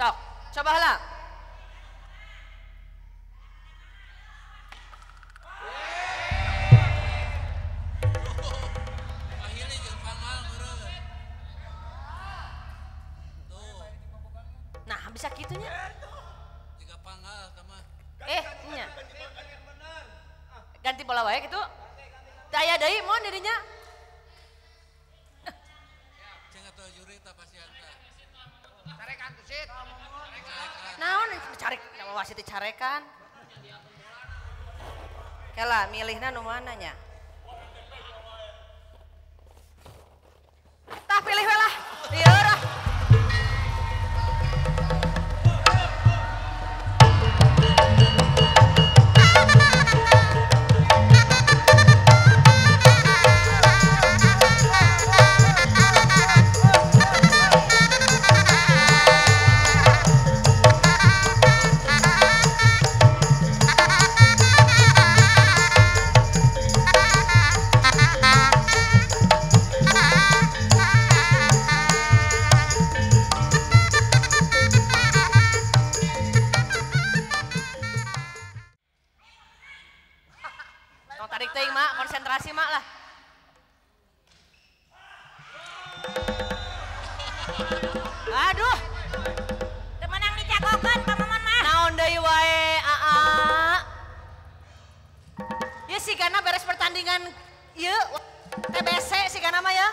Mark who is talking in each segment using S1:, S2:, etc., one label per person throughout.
S1: Sok, cobalah. Nah, bisa gitunya.
S2: Jika panggal sama.
S1: Nya. Ganti bola wae gitu. Daya deui mon dirinya.
S2: Ceng atau juri tak pasti anta.
S3: Carekan tuh sit.
S1: Naon cari wasit dicarekan. Kela milihna nu mana nya? Tah pilih we lah. Ieu dah. Tarik teuing mak, konsentrasi mak lah. Aduh.
S4: Teu menang dicagokeun pamaman mah.
S1: Naon deui wae, Aa. Ya sigana beres pertandingan ieu TBC sigana mah ya.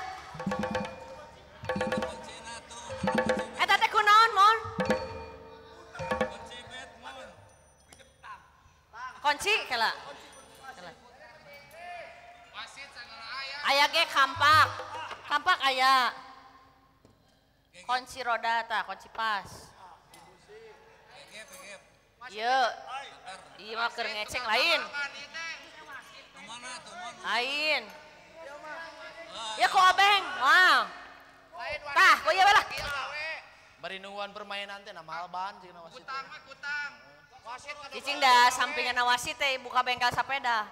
S1: Eta teh kunaon, Mon? Kunci kela. Aya ge kampak. Kampak aya. Kunci roda tah, kunci pas. Ieu. Ieu mah keur ngeceng lain. Lain. Ya ku abeng. Wah. Tah, ku ieu lah.
S3: Bari nungguan permainan teh nama alban jeung wasit.
S4: Kutang mah kutang. Wasit
S1: Cicing dah sampingan wasit teh buka bengkel sepeda.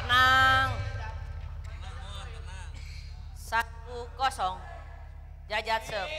S1: Tenang. 1-0. Jajat serve.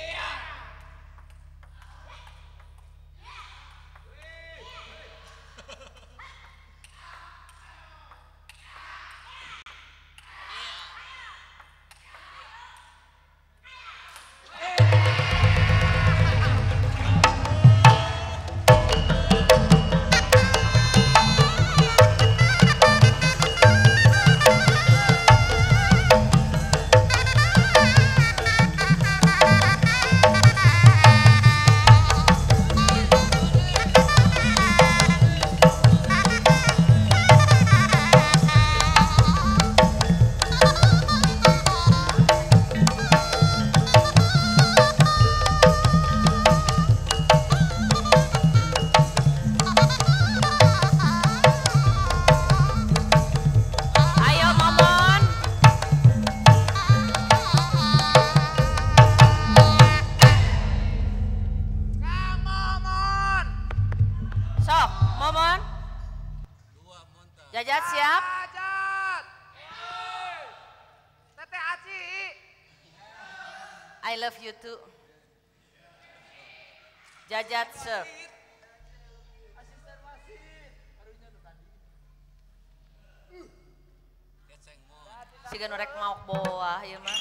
S1: Jajat siap?
S4: Jajat. Tete Aci.
S1: I love you too. Jajat serve. Siga norek mau bawah ya mah.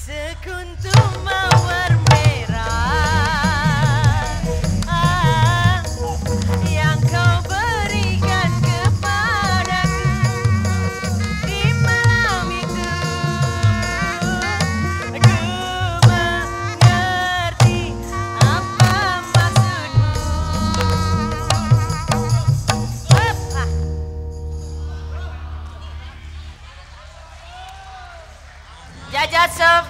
S1: Sekuntum mawar merah yang kau berikan kepadaku di malam itu, ku mengerti apa maksudmu. Jajat sob.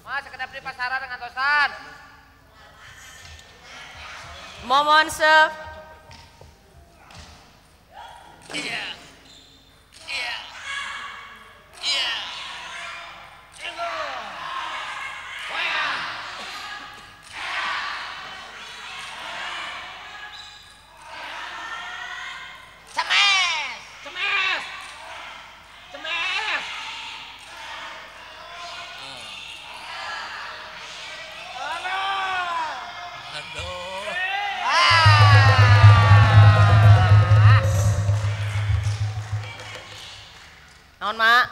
S4: Mas, sekedar beli pasaran dengan tosan.
S1: Momon sob. Naon, Mak?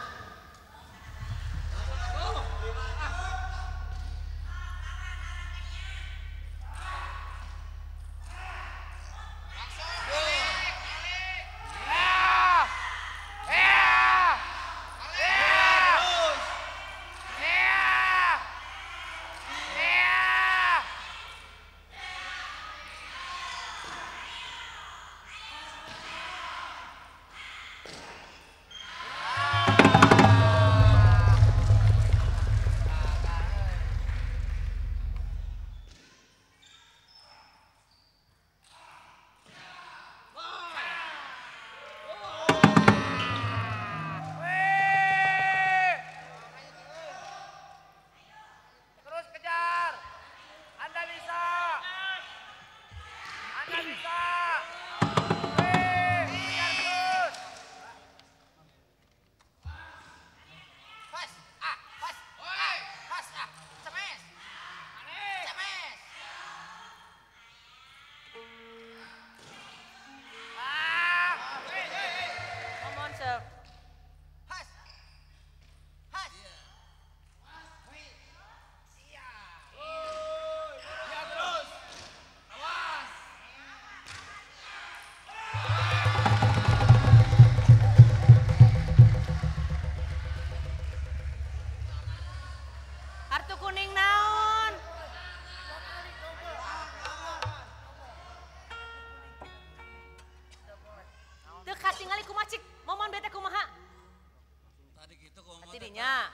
S1: Kartu kuning naon? Teu katingali kumaha cik, momon bete kumaha?
S2: Tadi gitu kok.
S1: Tidinya,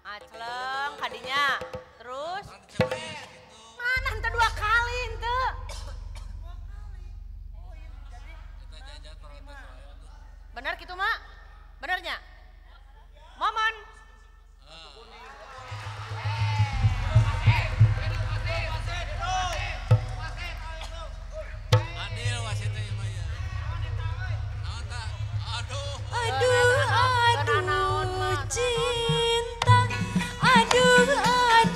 S1: acleng kadinya, terus mana henteu 2 kali henteu. Bener gitu mak? Benernya? Momon.
S2: Adil wasitnya ya Maya.
S5: Aduh, aduh, cinta, aduh, aduh.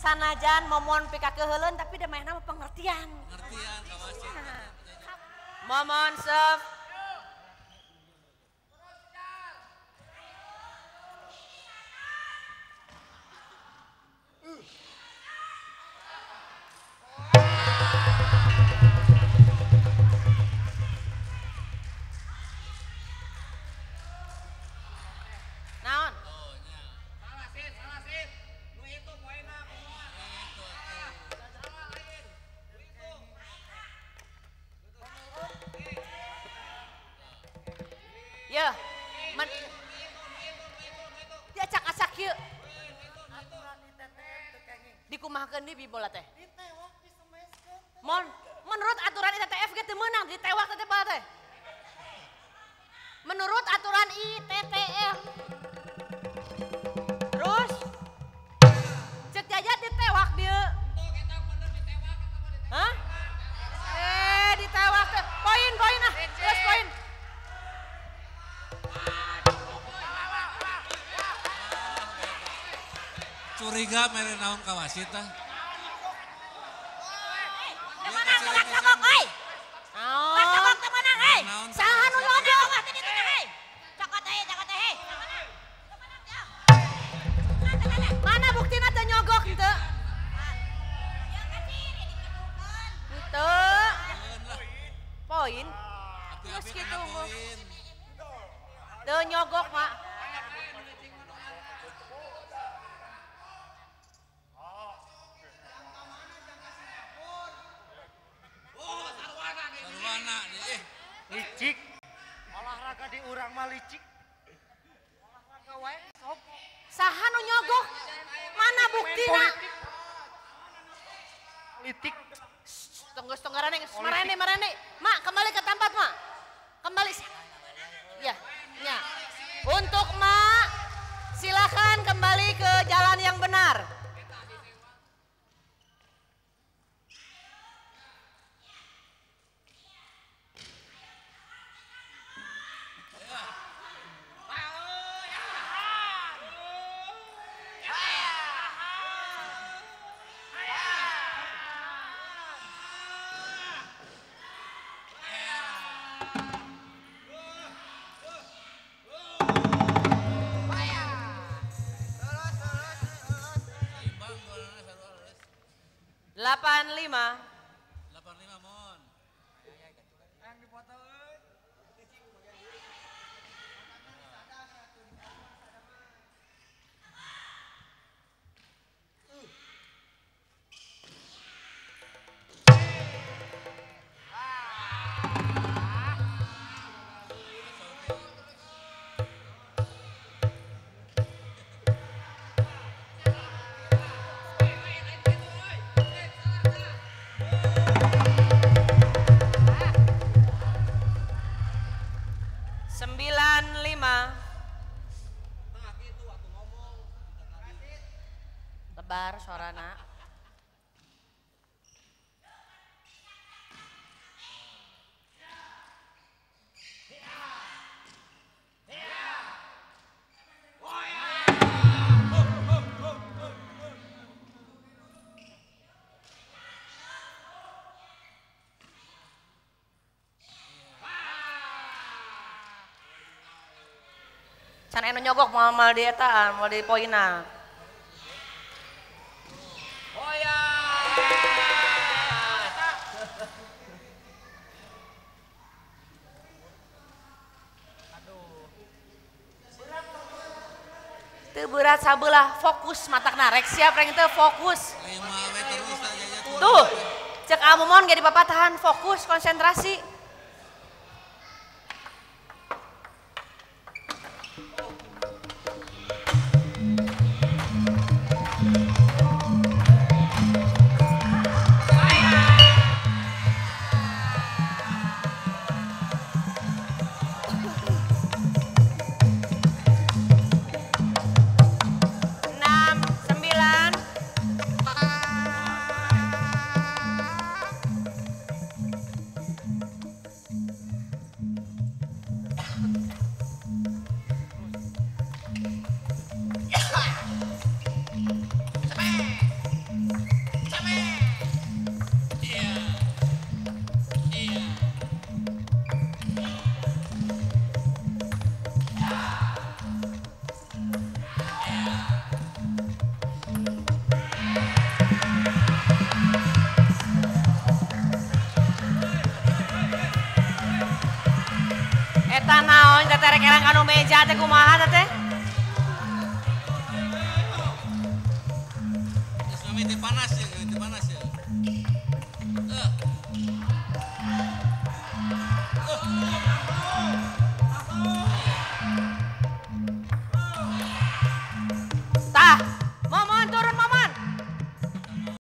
S1: Sanajan momon pika keheuleun tapi da mainna mah pengertian.
S2: Pengertian ka wasit.
S1: Momon serve. Naon? Ya, dia acak-acak kieu. Dikumahakeun di bola teh. Menurut aturan ITTF ge teu meunang ditewak teh bal teh. Menurut aturan ITTF. Terus cek jajat ditewak dia. Hah? Ditewak teh. Poin ah. Terus poin.
S2: Curiga mere naon ka wasit tah.
S1: Temenang gerak cokok euy. Gerak cokok temenang euy. Saha nu nyodok teh ditu teh euy. Cokot teh. Mana buktina teh nyogok henteu? Henteu. Poin. Geus kitu mah. Teu nyogok mah.
S2: Sarwana nih.
S4: Licik. Olahraga di urang mah licik. Olahraga wae sok.
S1: Saha nu nyogok? Mana buktina?
S4: Litik.
S1: Tunggu-tunggaran marane. Mak, kembali ke tempat, Mak. Kembali. Ya. Untuk Mak, silakan kembali ke jalan yang benar.
S2: Imbang golna sarua.
S1: 85.
S2: 85 mon.
S1: Lebar suarana. Can eno nyogok mau di eta, mau di poina. Teu berat sabelah, fokus matak narek siap reng teu fokus.
S2: 5 meter terus aja.
S1: Tuh, cek amumon gak di papatahan, fokus konsentrasi. Eta naon teh rek erang kanu meja teh kumaha teh?
S2: Terus mami teh panas ya,